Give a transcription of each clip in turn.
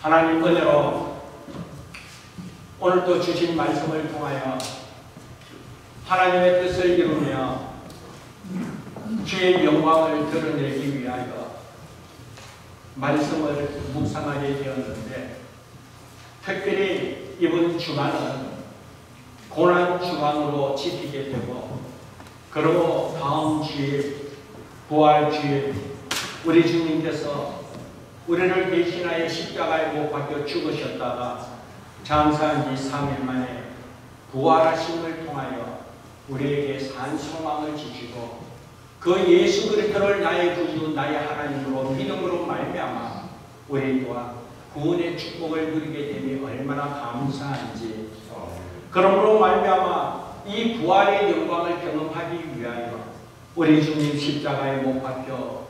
하나님 은혜로 오늘도 주신 말씀을 통하여 하나님의 뜻을 이루며 주의 영광을 드러내기 위하여 말씀을 묵상하게 되었는데, 특별히 이번 주간은 고난 주간으로 지키게 되고, 그리고 다음 주일 부활 주일 우리 주님께서 우리를 대신하여 십자가에 못 박혀 죽으셨다가 장사한 지 3일 만에 부활하심을 통하여 우리에게 산 소망을 주시고, 그 예수 그리스도를 나의 구주 나의 하나님으로 믿음으로 말미암아 우리 또한 구원의 축복을 누리게 되니 얼마나 감사한지, 그러므로 말미암아 이 부활의 영광을 경험하기 위하여 우리 주님 십자가에 못 박혀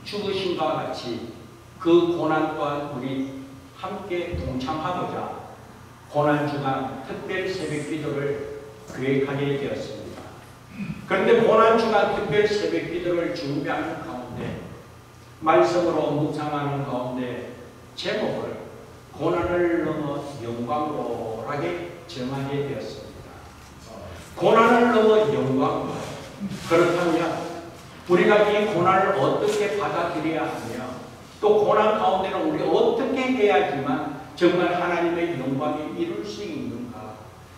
죽으심과 같이 그 고난 또한 우리 함께 동참하고자 고난주간 특별 새벽기도를 계획하게 되었습니다. 그런데 고난주간 특별 새벽기도를 준비하는 가운데, 말씀으로 묵상하는 가운데 제목을 고난을 넘어 영광으로라게 정하게 되었습니다. 고난을 넘어 영광으로. 그렇다면 우리가 이 고난을 어떻게 받아들여야 하며, 또 고난 가운데는 우리 어떻게 해야지만 정말 하나님의 영광이 이룰 수 있는가,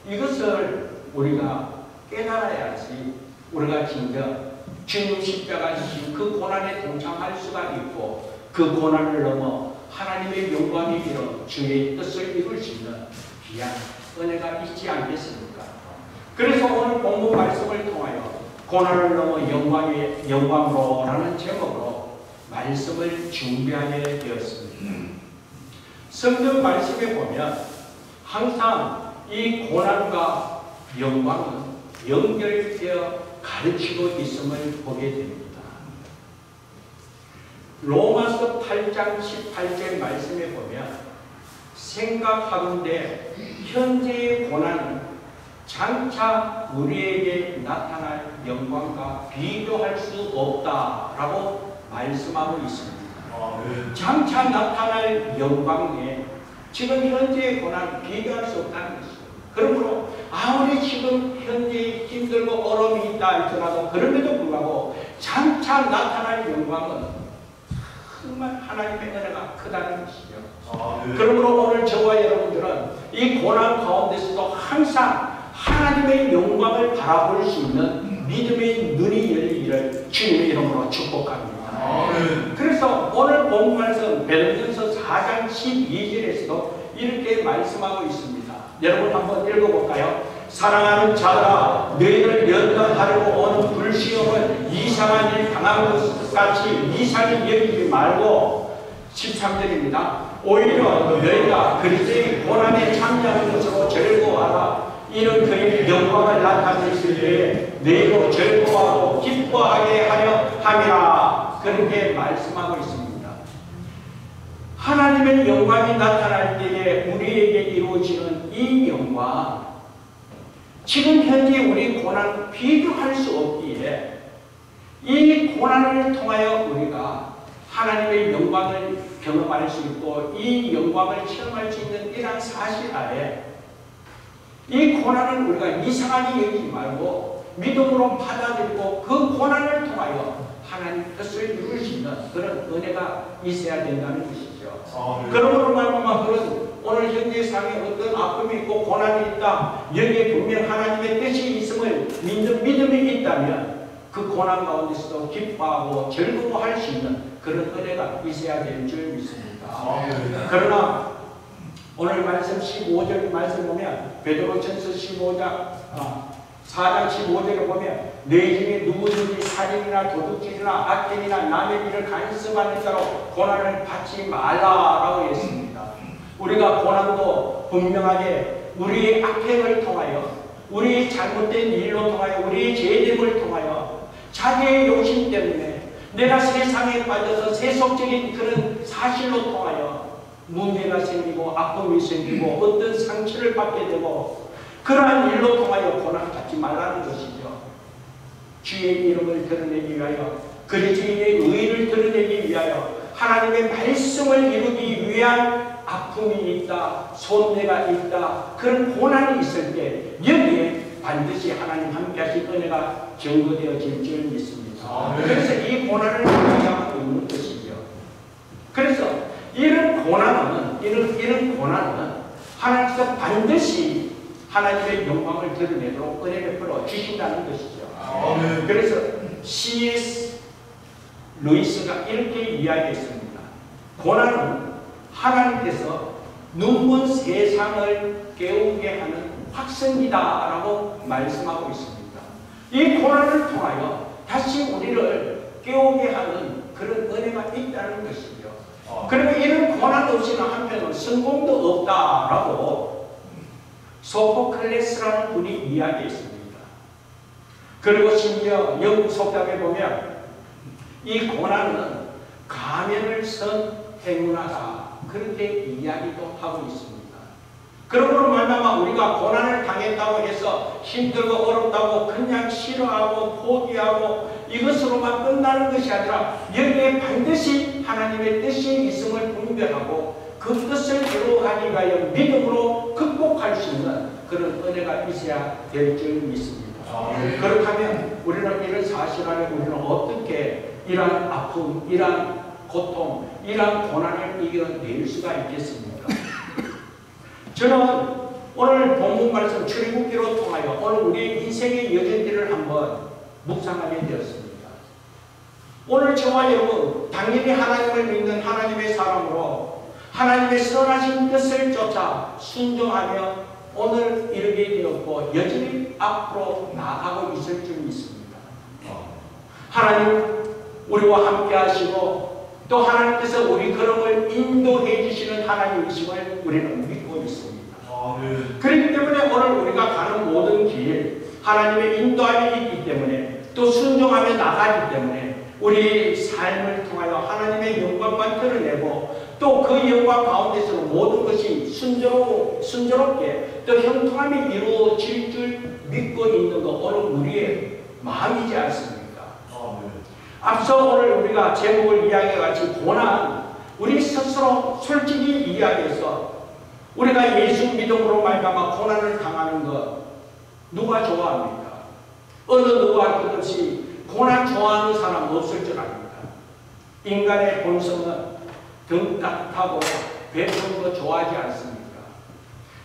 이것을 우리가 깨달아야지 우리가 진정 주님 십자가 지신 그 고난에 동참할 수가 있고, 그 고난을 넘어 하나님의 영광이 이루 주의 뜻을 이룰 수 있는 귀한 은혜가 있지 않겠습니까? 그래서 오늘 본문 말씀을 통하여 고난을 넘어 영광으로라는 제목으로 말씀을 준비하게 되었습니다. 성경 말씀에 보면 항상 이 고난과 영광은 연결되어 가르치고 있음을 보게 됩니다. 로마서 8장 18절 말씀에 보면 생각하건대 현재의 고난은 장차 우리에게 나타날 영광과 비교할 수 없다라고 말씀하고 있습니다. 장차 나타날 영광에 지금 현재의 고난 비교할 수 없다는 것이죠. 그러므로 아무리 지금 현재 힘들고 어려움이 있다 할지라도, 그럼에도 불구하고 장차 나타날 영광은 정말 하나님의 은혜가 크다는 것이죠. 그러므로 오늘 저와 여러분들은 이 고난 가운데서도 항상 하나님의 영광을 바라볼 수 있는 믿음의 눈이 열리기를 주님의 이름으로 축복합니다. 그래서 오늘 본 말씀 베드로전서 4장 12절에서도 이렇게 말씀하고 있습니다. 여러분 한번 읽어볼까요? 사랑하는 자들아, 너희를 연단하려고 오는 불시험을 이상한 일 당한 것 같이 이상히 여기지 말고, 13절입니다. 오히려 너희가 그리스도의 고난에 참여하는 것으로 즐거워하라. 이는 그의 영광을 나타내실 때에 너희로 즐거워하고 기뻐하게 하려 함이라. 그렇게 말씀하고 있습니다. 하나님의 영광이 나타날 때에 우리에게 이루어지는 이 영광, 지금 현재 우리 고난 비교할 수 없기에 이 고난을 통하여 우리가 하나님의 영광을 경험할 수 있고 이 영광을 체험할 수 있는 이러한 사실 아래 이 고난을 우리가 이상하게 여기지 말고 믿음으로 받아들이고 그 고난을 통하여 하나님 뜻을 이룰 수 있는 그런 은혜가 있어야 된다는 것이죠. 그러므로 말하면 그런 오늘 현재 상에 어떤 아픔이 있고 고난이 있다, 여기에 분명 하나님의 뜻이 있음을 믿는 믿음이 있다면 그 고난 가운데서도 기뻐하고 즐거워할 수 있는 그런 은혜가 있어야 되는 줄 믿습니다. 그러나 오늘 말씀 15절 말씀 보면 베드로전서 4장 15절에 보면 내 중에 누구든지 살인이나 도둑질이나 악행이나 남의 일을 간섭하는 자로 고난을 받지 말라라고 했습니다. 우리가 고난도 분명하게 우리의 악행을 통하여, 우리의 잘못된 일로 통하여, 우리의 죄됨을 통하여, 자기의 욕심 때문에 내가 세상에 빠져서 세속적인 그런 사실로 통하여 문제가 생기고 아픔이 생기고 어떤 상처를 받게 되고, 그러한 일로 통하여 고난 받지 말라는 것이죠. 주의 이름을 드러내기 위하여, 그리스도의 의를 드러내기 위하여, 하나님의 말씀을 이루기 위한 아픔이 있다, 손해가 있다, 그런 고난이 있을 때 여기에 반드시 하나님 함께 하신 은혜가 증거되어질 줄 믿습니다. 그래서 이 고난을 경험하고 있는 것이죠. 그래서 이런 고난은 하나님께서 반드시 하나님의 영광을 드러내도록 은혜 베풀어 주신다는 것이죠. 그래서 C.S. 루이스가 이렇게 이야기했습니다. 고난은 하나님께서 눈먼 세상을 깨우게 하는 확성기다라고 말씀하고 있습니다. 이 고난을 통하여 다시 우리를 깨우게 하는 그런 은혜가 있다는 것이죠. 그리고 이런 고난 없이는 한편으로 성공도 없다라고 소포클레스라는 분이 이야기했습니다. 그리고 심지어 영국 속담에 보면 이 고난은 가면을 쓴 행운하다, 그렇게 이야기도 하고 있습니다. 그러므로 말미암아 우리가 고난을 당했다고 해서 힘들고 어렵다고 그냥 싫어하고 포기하고 이것으로만 끝나는 것이 아니라 여기에 반드시 하나님의 뜻이 있음을 분별하고 그 뜻을 이루어가기 위하여 믿음으로 극복할 수 있는 그런 은혜가 있어야 될 줄 믿습니다. 그렇다면 우리는 이런 사실 안에 우리는 어떻게 이러한 아픔, 이러한 고통, 이러한 고난을 이겨낼 수가 있겠습니까? 저는 오늘 본문 말씀 출애굽기로 통하여 오늘 우리의 인생의 여정들을 한번 묵상하게 되었습니다. 오늘 저와 여러분 당연히 하나님을 믿는 하나님의 사람으로 하나님의 선하신 뜻을 쫓아 순종하며 오늘 이르게 되었고 여전히 앞으로 나아가고 있을 줄 믿습니다. 하나님 우리와 함께 하시고 또 하나님께서 우리 걸음을 인도해 주시는 하나님이심을 우리는 믿고 있습니다. 그렇기 때문에 오늘 우리가 가는 모든 길 하나님의 인도함이 있기 때문에 또 순종하며 나가기 때문에 우리 삶을 통하여 하나님의 영광만 드러내고 또 그 영광 가운데서 모든 것이 순조롭게 또 형통함이 이루어질 줄 믿고 있는 것 오늘 우리의 마음이지 않습니까? 앞서 오늘 우리가 제목을 이야기해같이 고난, 우리 스스로 솔직히 이야기해서 우리가 예수 믿음으로 말미암아 고난을 당하는 것 누가 좋아합니까? 어느 누가 할 것 없이 고난 좋아하는 사람 없을 줄 압니다. 인간의 본성은 등 따뜻하고 배부른 거 좋아하지 않습니까?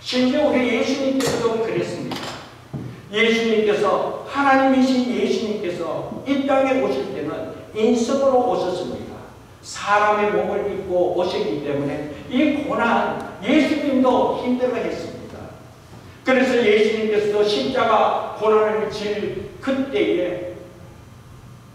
심지어 우리 예수님께서도 그랬습니다. 예수님께서 하나님이신 예수님께서 이 땅에 오실 때는 인성으로 오셨습니다. 사람의 몸을 입고 오셨기 때문에 이 고난 예수님도 힘들어했습니다. 그래서 예수님께서도 십자가 고난을 질 그때에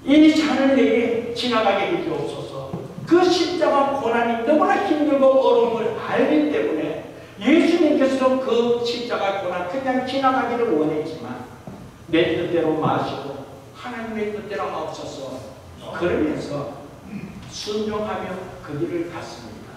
이 잔을 내게 지나가게 해주옵소서. 그 십자가 고난이 너무나 힘들고 어려움을 알기 때문에 예수님께서도 그 십자가 고난 그냥 지나가기를 원했지만 내 뜻대로 마시고 하나님의 뜻대로 하옵소서. 그러면서 순종하며 그 길을 갔습니다.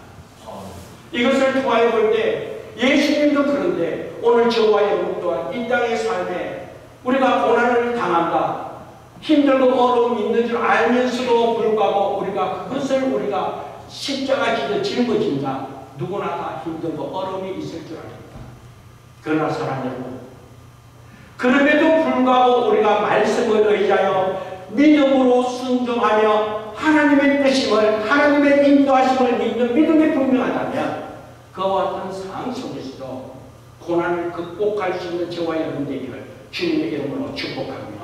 이것을 통하여 볼 때 예수님도 그런데 오늘 저와 여러분 또한 이 땅의 삶에 우리가 고난을 당한다, 힘들고 어려움이 있는 줄 알면서도 불구하고 우리가 십자가 지듯 짊어진다. 누구나 다 힘들고 어려움이 있을 줄 압니다. 그러나 사랑하는 여러분, 그럼에도 불구하고 우리가 말씀을 의지하여 믿음으로 순종하며 하나님의 뜻임을, 하나님의 인도하심을 믿는 믿음이 분명하다면 그와 같은 상황 속에서도 고난을 극복할 수 있는 저와 여러분 되기를 주님의 이름으로 축복합니다.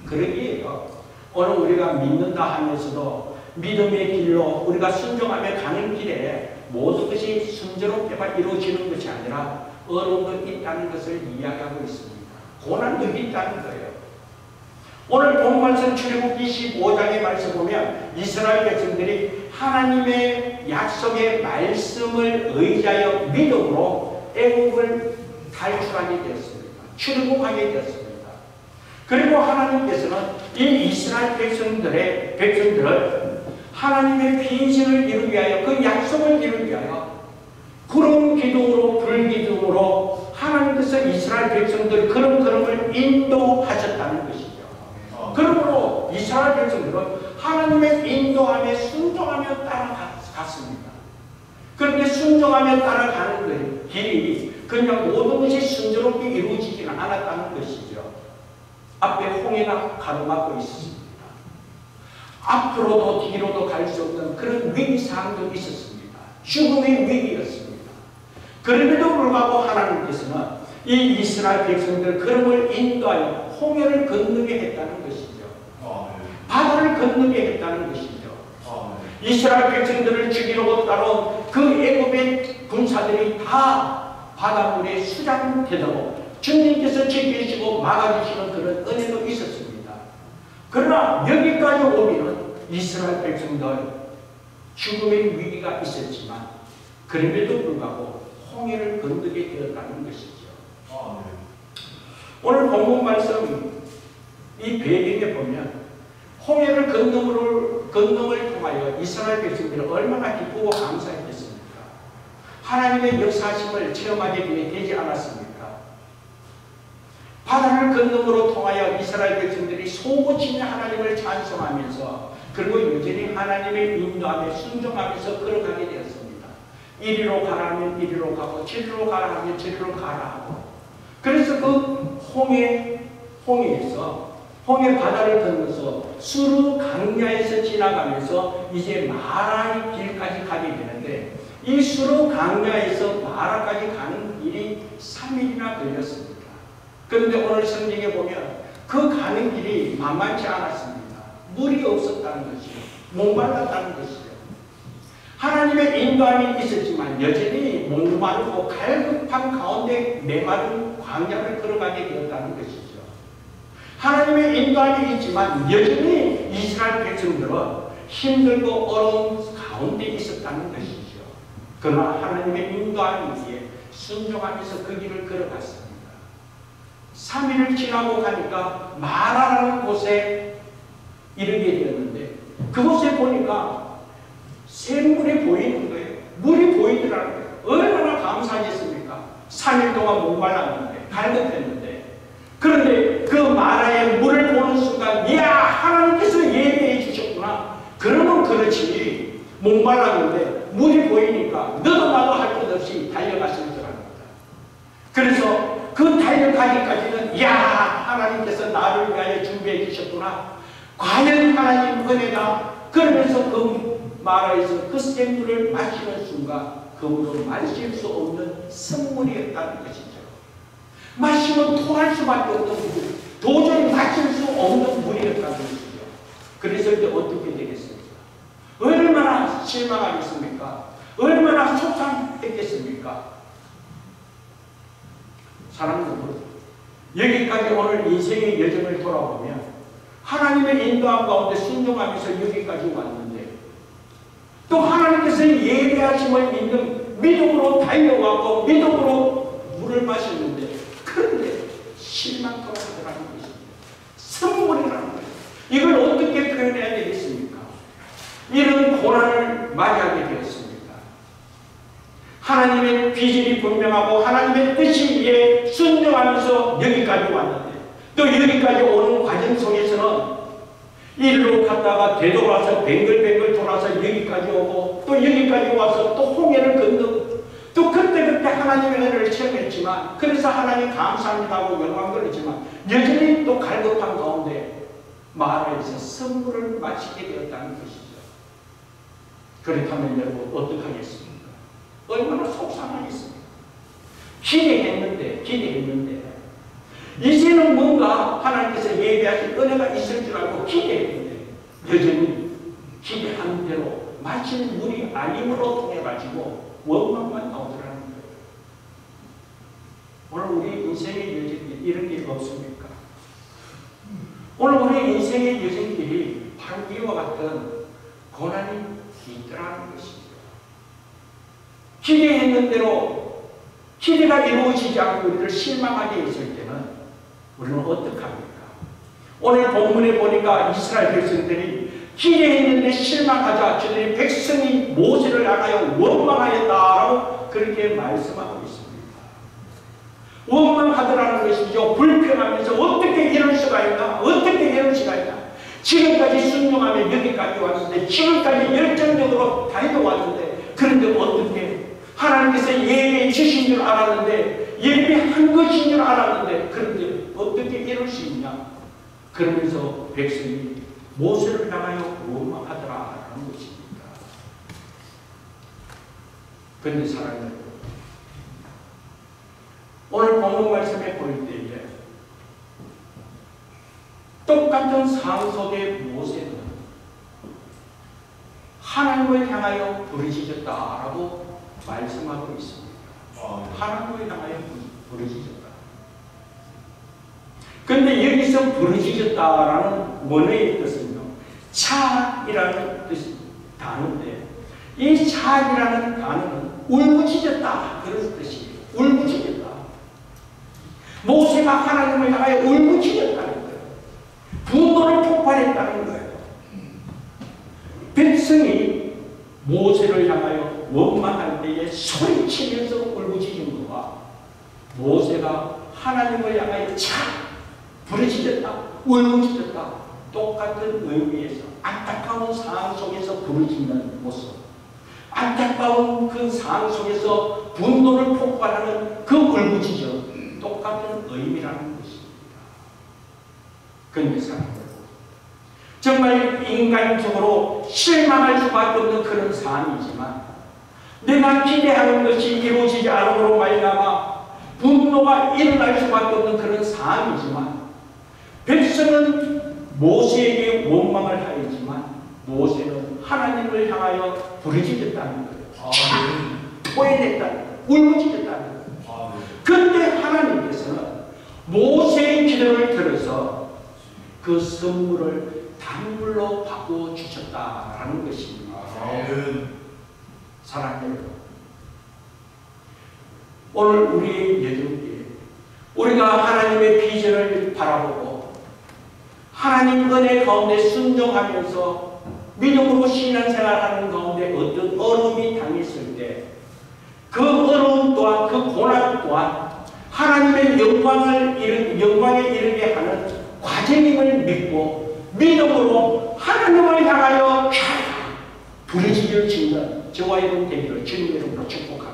그러기에요. 오늘 우리가 믿는다 하면서도 믿음의 길로 우리가 순종하며 가는 길에 모든 것이 순조롭게만 이루어지는 것이 아니라 어려움도 있다는 것을 이야기하고 있습니다. 고난도 있다는 거예요. 오늘 본 말씀 출애굽기 25장의 말씀 보면 이스라엘 백성들이 하나님의 약속의 말씀을 의지하여 믿음으로 애국을 탈출하게 되었습니다. 출애굽하게 되었습니다. 그리고 하나님께서는 이 이스라엘 백성들을 하나님의 빈신을 이루기 위하여 그 약속을 이루기 위하여 구름 기둥으로 불 기둥으로 하나님께서 이스라엘 백성들 그런 걸음을 인도하셨다는 것이죠. 그러므로 이스라엘 백성들은 하나님의 인도함에 순종하며 따라갔습니다. 그런데 순종하며 따라가는 거예요. 길이 그냥 모든 것이 순조롭게 이루어지지는 않았다는 것이죠. 앞에 홍해가 가로막고 있었습니다. 앞으로도 뒤로도 갈 수 없는 그런 위기사항도 있었습니다. 죽음의 위기였습니다. 그럼에도 불구하고 하나님께서는 이 이스라엘 백성들 걸음을 인도하여 홍해를 건너게 했다는 것이죠. 바다를 건너게 했다는 것이죠. 이스라엘 백성들을 죽이려고 따라온 그 애굽의 군사들이 다 바닷물에 수장되도록 주님께서 지키시고 막아주시는 그런 은혜도 있었습니다. 그러나 여기까지 오기는 이스라엘 백성들 죽음의 위기가 있었지만 그럼에도 불구하고 홍해를 건너게 되었다는 것이죠. 오늘 본문 말씀 이 배경에 보면 홍해를 건너을 통하여 이스라엘 백성들이 얼마나 기쁘고 감사했겠습니까? 하나님의 역사심을 체험하게 되지 않았습니까? 바다를 건너므로 통하여 이스라엘 백성들이 소고치며 하나님을 찬송하면서 그리고 여전히 하나님의 인도함에 순종하면서 걸어가게 되었습니다. 이리로 가라 하면 이리로 가고 저리로 가라 하면 저리로 가라 하고 그래서 그 홍해에서 홍해 바다를 건너서 수르 강야에서 지나가면서 이제 마라의 길까지 가게 되는데 이 수르 강야에서 마라까지 가는 길이 3일이나 걸렸습니다. 그런데 오늘 성경에 보면 그 가는 길이 만만치 않았습니다. 물이 없었다는 것이요. 목말랐다는 것이요. 하나님의 인도함이 있었지만 여전히 목마르고 갈급한 가운데 메마른 광야를 걸어가게 되었다는 것이죠. 하나님의 인도함이 있지만 여전히 이스라엘 백성들은 힘들고 어려운 가운데 있었다는 것이죠. 그러나 하나님의 인도함이기에 순종하면서 그 길을 걸어갔습니다. 3일을 지나고 가니까 마라라는 곳에 이르게 되었는데 그곳에 보니까 샘물이 보이는 거예요. 물이 보이더라는 거예요. 얼마나 감사하겠습니까? 3일 동안 목말랐는데 갈급했는데 그런데 그 마라의 물을 보는 순간 이야 하나님께서 예배해 주셨구나. 그러면 그렇지 목말랐는데 물이 보이니까 너도 나도 할 것 없이 달려가시는 줄 압니다. 그래서 그 달려가기까지는 이야 하나님께서 나를 위하여 준비해 주셨구나. 과연 하나님 은혜다. 그러면서 그 마라에서 그 샘물을 마시는 순간 그 물은 마실 수 없는 선물이었다는 것이죠. 마시면 토할 수밖에 없는 물, 도저히 마실 수 없는 물이었다는 것이죠. 그래서 이제 어떻게 되겠습니까? 얼마나 실망하겠습니까? 얼마나 속상했겠습니까? 사람들은 여기까지 오늘 인생의 여정을 돌아보면 하나님의 인도함 가운데 순종하면서 여기까지 왔는데 또 하나님께서 예배하심을 믿는 믿음으로 달려왔고 믿음으로 물을 마셨는데 그런데 실망토록 하더라는 것입니다. 선물이라는 거예요. 이걸 어떻게 표현해야 되겠습니까? 이런 고난을 맞이하게 되었습니다. 하나님의 비전이 분명하고 하나님의 뜻이 위에 순종하면서 여기까지 왔는데 또 여기까지 오는 과정 속에서는 이리로 갔다가 되돌아서 뱅글뱅글 돌아서 여기까지 오고 또 여기까지 와서 또 홍해를 건너고 또 그때 하나님의 은혜를 체험했지만 그래서 하나님 감사합니다 하고 영광 돌리지만 여전히 또 갈급한 가운데 마라에서 선물을 마치게 되었다는 것이죠. 그렇다면 여러분 어떡하겠습니까? 얼마나 속상하겠습니까? 기대했는데 이제는 뭔가 하나님께서 예배하신 은혜가 있을 줄 알고 기대했는데 여전히 기대한 대로 마침 물이 아님으로 통해가지고 원망만 나오더라는 거예요. 오늘 우리 인생의 여정길 이런 게 없습니까? 오늘 우리 인생의 여정길이 바로 이와 같은 고난이 있더라는 것입니다. 기대했는 대로 기대가 이루어지지 않고 우리를 실망하게 했을 때는 우리는 어떡합니까? 오늘 본문에 보니까 이스라엘 백성들이 기대했는데 실망하자 저들이 백성이 모세를 향하여 원망하였다라고 그렇게 말씀하고 있습니다. 원망하더라는 것이죠. 불평하면서 어떻게 이럴 수가 있나? 어떻게 이럴 수가 있나? 지금까지 순종하며 여기까지 왔는데 지금까지 열정적으로 달려왔는데 그런데 어떻게 하나님께서 예배해 주신 줄 알았는데, 예배한 것인 줄 알았는데, 그런데 어떻게 이럴 수 있냐? 그러면서 백성이 모세를 향하여 원망하더라라는 것입니다. 그런데 사랑하는 여러분, 오늘 본문 말씀에 볼 때에 똑같은 상황 속에 모세는 하나님을 향하여 부르짖었다라고 말씀하고 있습니다. 하나님을 향하여 부르짖었다. 그런데 여기서 부르짖었다라는 원어의 뜻은요, 차이라는 단어인데, 이 차이라는 단어는 울부짖었다 그런 뜻이에요. 울부짖었다. 모세가 하나님을 향하여 울부짖었다는 거예요. 분노를 폭발했다는 거예요. 백성이 모세를 향하여 원망할 때에 소리치면서 울부짖은 것과 모세가 하나님을 향하여 부르짖었다, 울부짖었다, 똑같은 의미에서 안타까운 상황 속에서 부르짖는 모습, 안타까운 그 상황 속에서 분노를 폭발하는 그 울부짖어 똑같은 의미라는 것입니다. 그런데 사람들, 정말 인간적으로 실망할 수밖에 없는 그런 상황이지만, 내가 기대하는 것이 이루어지지 않음으로 말미암아 분노가 일어날 수밖에 없는 그런 상황이지만, 백성은 모세에게 원망을 하였지만 모세는 하나님을 향하여 부르짖었다는 거예요. 토해냈다는 거예요. 울부짖었다는 거예요. 그런데 하나님께서는 모세의 기도를 들어서 그 선물을 단물로 바꾸어 주셨다라는 것입니다. 사랑하는 여러분, 오늘 우리의 여정에 우리가 하나님의 비전을 바라보고 하나님 은혜 가운데 순종하면서 믿음으로 신앙생활하는 가운데 어떤 어려움이 당했을 때 그 어려움 또한, 그 고난 또한 하나님의 영광에 이르게 하는 과정임을 믿고 믿음으로 하나님을 향하여 부르짖을 짓는 저와 여러분 되기를 주님 이름으로 축복합니다.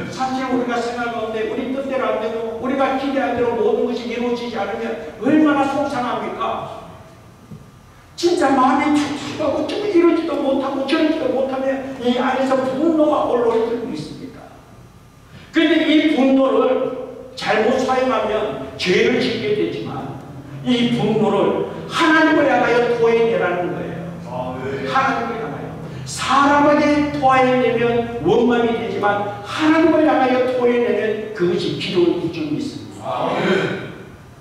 사실 우리가 생각 가운데 우리 뜻대로 안 되고 우리가 기대한 대로 모든 것이 이루어지지 않으면 얼마나 속상합니까? 진짜 마음이 툭툭하고 이러지도 못하고 저러지도 못하면 이 안에서 분노가 올라올 수 있습니다. 그런데 이 분노를 잘못 사용하면 죄를 짓게 되지만 이 분노를 하나님을 향하여 토해내라는 거예요. 하나님을 향하여. 사람에게 토해내면 원망이 되지만 하나님을 향하여 토해내면 그것이 기도일 줄 믿습니다.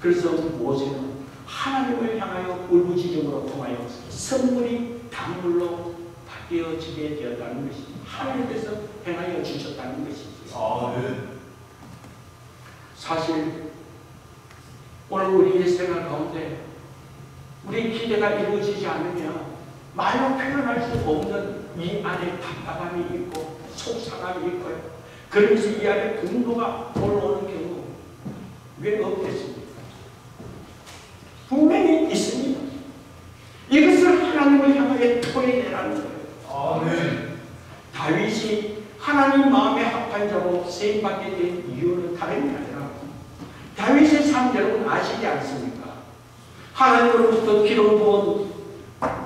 그래서 모세는 하나님을 향하여 울부짖음으로 통하여 선물이 단물로 바뀌어지게 되었다는 것입니다. 하나님께서 행하여 주셨다는 것이죠. 사실 오늘 우리의 생활 가운데 우리 기대가 이루어지지 않으면 말로 표현할 수 없는 이 안에 답답함이 있고 속상함이 있고요. 그러면서 이 안에 분노가 올라오는 경우 왜 없겠습니까? 분명히 있습니다. 이것을 하나님을 향하여 토해내라는 거예요. 다윗이 하나님 마음에 합한 자로 세임받게 된 이유는 다름이 아니라 다윗의 삶 여러분 아시지 않습니까? 하나님으로부터 기름 부은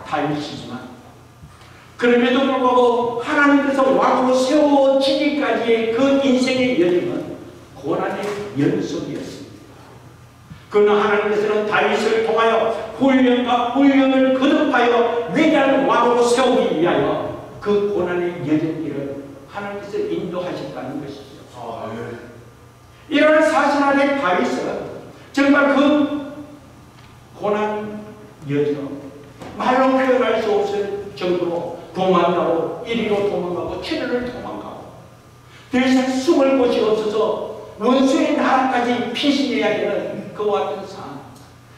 다윗이지만 그럼에도 불구하고 하나님께서 왕으로 세워지기까지의 그 인생의 여정은 고난의 연속이었습니다. 그러나 하나님께서는 다윗을 통하여 훈련과 훈련을 거듭하여 위대한 왕으로 세우기 위하여 그 고난의 여정길을 하나님께서 인도하셨다는 것이죠. 이러한 사실 안에 다윗은 정말 그 고난 여정 말로 표현할 수 없을 정도로 도망가고 이리로 도망가고 저리로 도망가고 더 이상 숨을 곳이 없어서 원수의 나라까지 피신해야 되는 그와 같은 상황,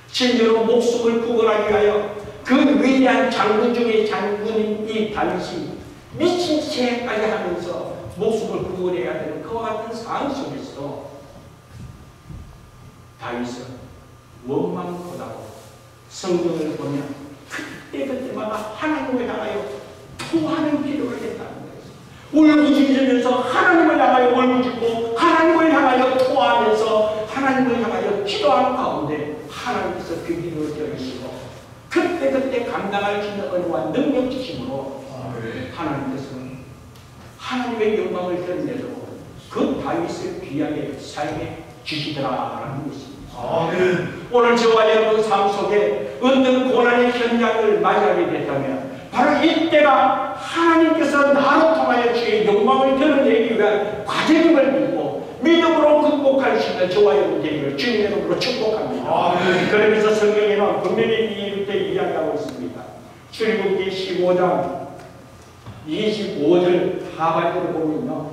심지어 목숨을 구원하기 위하여 그 위대한 장군 중의 장군인 이 다윗이 미친 채까지 하면서 목숨을 구원해야 되는 그와 같은 상황 속에서 다윗은 원망보다도 성경을 보면 그때마다 하나님을 향하여 토하는 기도를 했다는 거예요. 울부짖으면서 하나님을 향하여 울부짖고 하나님을 향하여 토하면서 하나님을 향하여 기도하는 가운데 하나님께서 그 기도를 들으시고 그때 감당할 수 있는 은혜와 능력 주심으로 하나님께서는 하나님의 영광을 드러내도록 그 다윗을 귀하게 사용해 주시더라라는 것입니다. 오늘 저와 여러분 삶 속에 어떤 고난의 현장을 맞이하게 됐다면 바로 이때가 하나님께서 나로 통하여 주의 영광을 드러내기 위한 과정임을 믿고 믿음으로 극복할 수 있는 저와 여러분 되기를 주님의 이름으로 축복합니다. 그러면서 성경에는 분명히 이렇게 이야기하고 있습니다. 출애굽기 15장 25절 하반절을 보면요,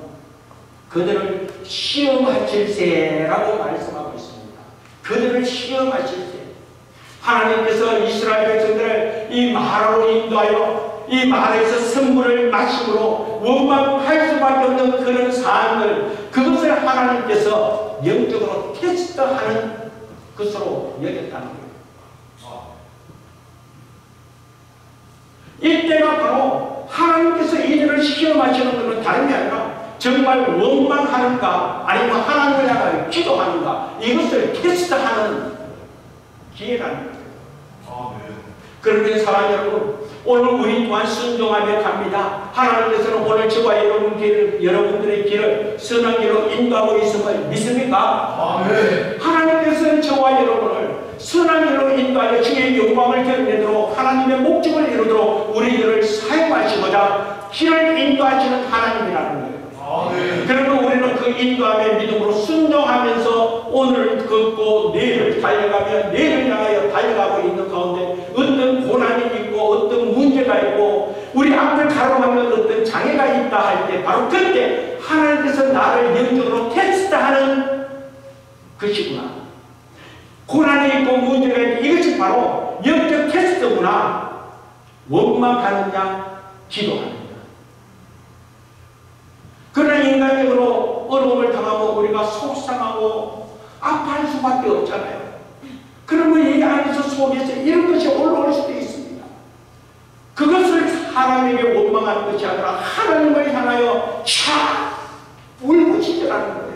그들을 시험하실세라고 말씀하고 있습니다. 그들을 시험하실세. 하나님께서 이스라엘 백성들을 이 마라로 인도하여 이 마라에서 선물을 마심으로 원망할 수밖에 없는 그런 삶을, 그것을 하나님께서 영적으로 테스트하는 것으로 여겼다는 거예요. 이때가 바로 하나님께서 이들을 시험하시는 것은 다름이 아니라 정말 원망하는가 아니면 하나님을 향하여 기도하는가, 이것을 테스트하는 기회라는 거예요. 그런데 사랑하는 여러분, 오늘 우리 또한 순종하며 갑니다. 하나님께서는 오늘 저와 여러분들의 길을 선한 길로 인도하고 있음을 믿습니까? 하나님께서는 저와 여러분을 선한 길로 인도하여 주의 영광을 드러내도록 하나님의 목적을 이루도록 우리들을 사용하시고자 길을 인도하시는 하나님이라는 거예요. 그러면 우리는 그 인도함의 믿음으로 순종하면서 오늘을 걷고 내일을 달려가며 내일을 향하여 달려가고 있는 가운데 어떤 고난이 있고 어떤 문제가 있고 우리 앞을 가로막는 어떤 장애가 있다 할 때 바로 그때 하나님께서 나를 영적으로 테스트하는 것이구나. 고난이 있고 문제가 있고 이것이 바로 영적 테스트구나. 원망하느냐 기도하느냐. 그러나 인간적으로 어려움을 당하고 우리가 속상하고 아파할 수밖에 없잖아요. 그러면 이 안에서 속에서 이런 것이 올라올 수도 있습니다. 그것을 하나님에게 원망하는 것이 아니라 하나님을 향하여 울부짖으라는 거예요.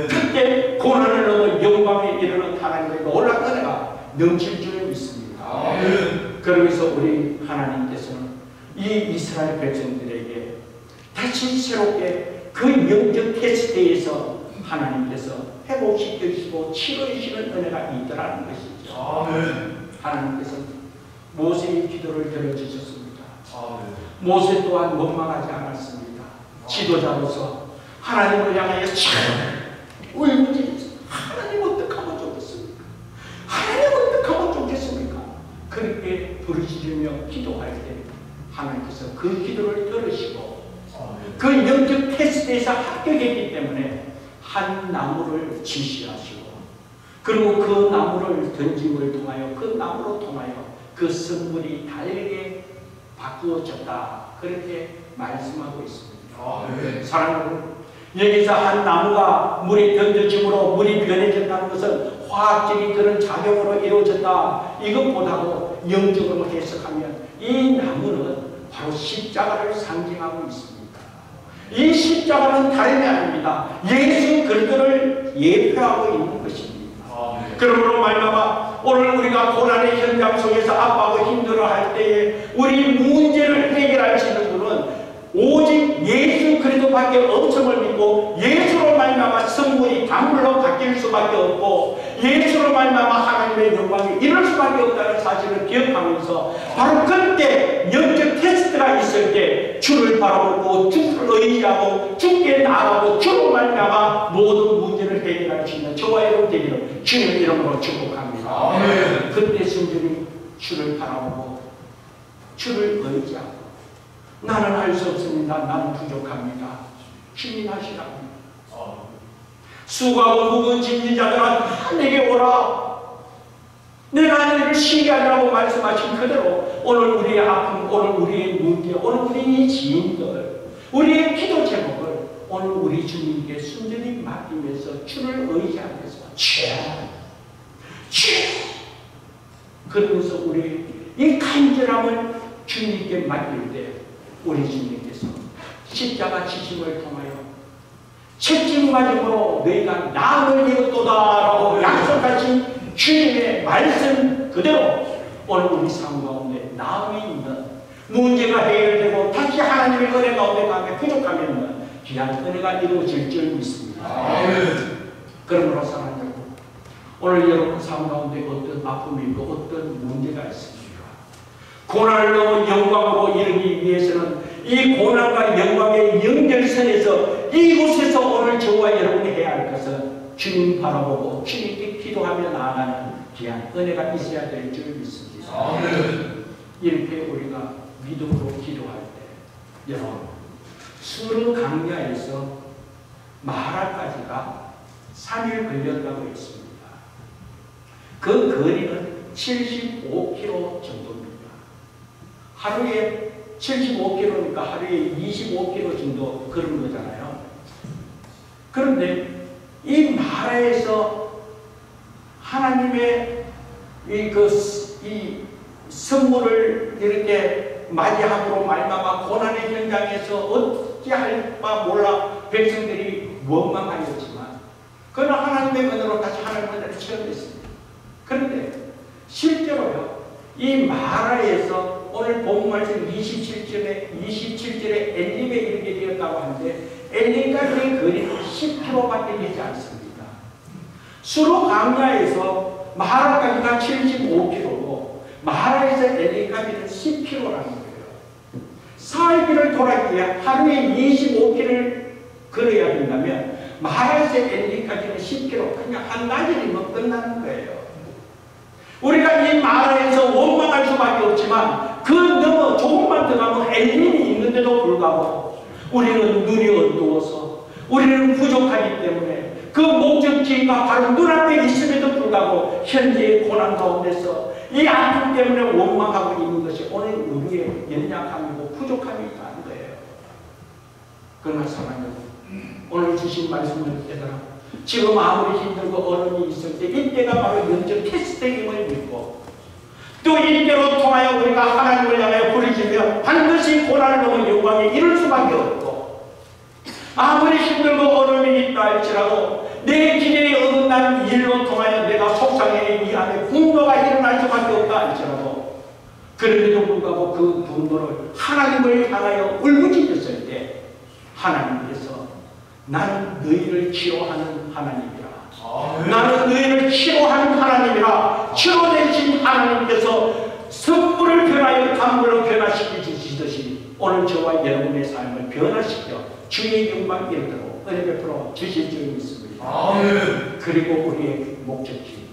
그때 고난을 넘어 영광에 이르는 하나님의 놀라운 은혜가 넘칠 줄 믿습니다. 그러면서 우리 하나님께서는 이 이스라엘 백성들에게 다시 새롭게 그 영적 테스트에서 하나님께서 회복시켜주시고 치료해주시는 은혜가 있더라는 것이죠. 하나님께서 모세의 기도를 들어주셨습니다. 모세 또한 원망하지 않았습니다. 지도자로서 하나님을 향하여 울부짖었습니다. 하나님 어떡하면 좋겠습니까? 하나님 어떡하면 좋겠습니까? 그렇게 부르짖으며 기도할 때 하나님께서 그 기도를 들으시고 그 영적 테스트에서 합격했기 때문에 한 나무를 지시하시고 그리고 그 나무를 던짐을 통하여 그 나무로 통하여 그 선물이 달게 바꾸어졌다. 그렇게 말씀하고 있습니다. 사랑하는 여기서 한 나무가 물에 던져짐으로 물이 변해졌다는 것은 화학적인 그런 작용으로 이루어졌다. 이것보다도 영적으로 해석하면 이 나무는 바로 십자가를 상징하고 있습니다. 이 십자가는 다름이 아닙니다. 예수 그리스도를 예표하고 있는 것입니다. 그러므로 말미암아 오늘 우리가 고난의 현장 속에서 아파하고 힘들어할 때에 우리 문제를 해결할 수 있는 분은 오직 예수 그리스도밖에 없음을 믿고 예수로 말미암아 성물이 단물로 바뀔 수밖에 없고 예수로 말미암아 하나님의 영광이 이룰 수밖에 없다는 사실을 기억하면서 바로 그때 영적 테스트가 있을 때 주를 바라보고 주를 의지하고 주께 나아가고 주로 말미암아 모든 문제를 해결할 수 있는 저와 여러분 되기를 주님의 이름으로 축복합니다. 그때 순전히 주를 바라보고 주를 의지하고 나는 할 수 없습니다. 나는 부족합니다. 주님 하시라고. 수고하고 무거운 짐진 자들아 다 내게 오라. 내가 너희를 쉬게 하라고 말씀하신 그대로 오늘 우리의 아픔, 오늘 우리의 문제, 오늘 우리의 지인들, 우리의 기도 제목을 오늘 우리 주님께 순전히 맡기면서 주를 의지하면서 그러면서 우리 이 간절함을 주님께 맡길 때 우리 주님께서 십자가 지심을 통하여 책임가짐으로 너희가 남을 이었도다라고 약속하신 주님의 말씀 그대로 오늘 우리 삶 가운데 남이 있는 문제가 해결되고 다시 하나님의 은혜 가운데 가게 부족하면 귀한 은혜가 이루어질 줄 믿습니다. 그러므로 사랑하는 여러분, 오늘 여러분 삶 가운데 어떤 아픔이 있고 어떤 문제가 있습니까? 고난을 넘어 영광으로 이르기 위해서는 이 고난과 영광의 연결선에서 이곳에서 오늘 저와 여러분이 해야 할 것은 주님 바라보고 주님께 기도하며 나아가는 귀한 은혜가 있어야 될 줄 믿습니다. 이렇게 우리가 믿음으로 기도할 때 여러분, 수르 강야에서 마라까지가 3일 걸렸다고 했습니다. 그 거리는 75km 정도입니다. 하루에 75km니까 하루에 25km 정도 걸은 거잖아요. 그런데 이 마라에서 하나님의 이 선물을 이렇게 맞이함으로 말미암아 고난의 현장에서 어찌할 바 몰라 백성들이 원망하였지만 그러나 하나님의 은혜로 다시 하나님의 은혜를 체험했습니다. 그런데 실제로요, 이 마라에서 오늘 본 말씀 27절에 엘림에 이르게 되었다고 하는데 엘림까지의 거리는 10km밖에 되지 않습니다. 수로 강야에서 마라까지가 75km고 마라에서 엘림까지는 10km라는 거예요. 4일길을 돌았기에 하루에 25km를 걸어야 된다면 마라에서 엘림까지는 10km, 그냥 한 나절이면 끝나는 거예요. 우리가 이 마라에서 원망할 수밖에 없지만 그 너머 조금만 더 가면 엘림이 있는데도 불구하고 우리는 눈이 어두워서 우리는 부족하기 때문에 그 목적지가 바로 눈앞에 있음에도 불구하고 현재의 고난 가운데서 이 아픔 때문에 원망하고 있는 것이 오늘 우리의 연약함이고 부족함이 있다는 거예요. 그러나 사랑하는 여러분, 오늘 주신 말씀을 깨달아 지금 아무리 힘들고 어려움이 있을 때 이때가 바로 영적 테스트임을 믿고 또 이때로 통하여 우리가 하나님을 향하여 부르짖으며 반드시 고난을 넘어 영광에 이룰 수밖에 없고 아무리 힘들고 어려움이 있다 할지라도 내 기대에 어긋난 일로 통하여 내가 속상해 이 안에 분노가 일어날 수밖에 없다 할지라도 그런데도 불구하고 그 분노를 하나님을 향하여 울부짖었을 때 하나님께서 나는 너희를 치료하는 하나님이라. 나는 너희를 치료하는 하나님이라. 치료되신 하나님께서 선물을 변하여 단물로 변화시키시듯이 오늘 저와 여러분의 삶을 변화시켜 주의 영광 이르도록 은혜 베풀어 주실 줄 믿습니다. 그리고 우리의 목적지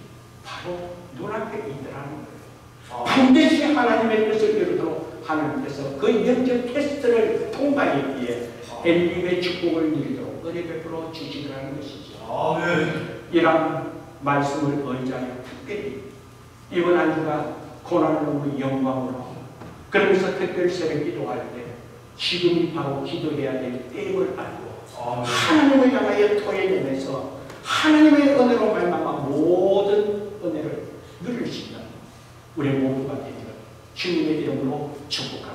바로 눈앞에 있더라는 거예요. 반드시 하나님의 뜻을 이루도록 하나님께서 그 영적 테스트를 통과했기에 엘림의 축복을 누리도록 은혜 베풀어 주시더라는 것이죠. 이런 말씀을 의지하여 특별히 이번 한 주간 고난을 넘어 영광으로 그러면서 특별 새벽 기도할 때 지금이 바로 기도해야 될 때임을 알고 하나님을 향하여 토해내면서 하나님의 은혜로 말미암아 모든 은혜를 누릴 수 있는 우리 모두가 되기를 주님의 이름으로 축복합니다.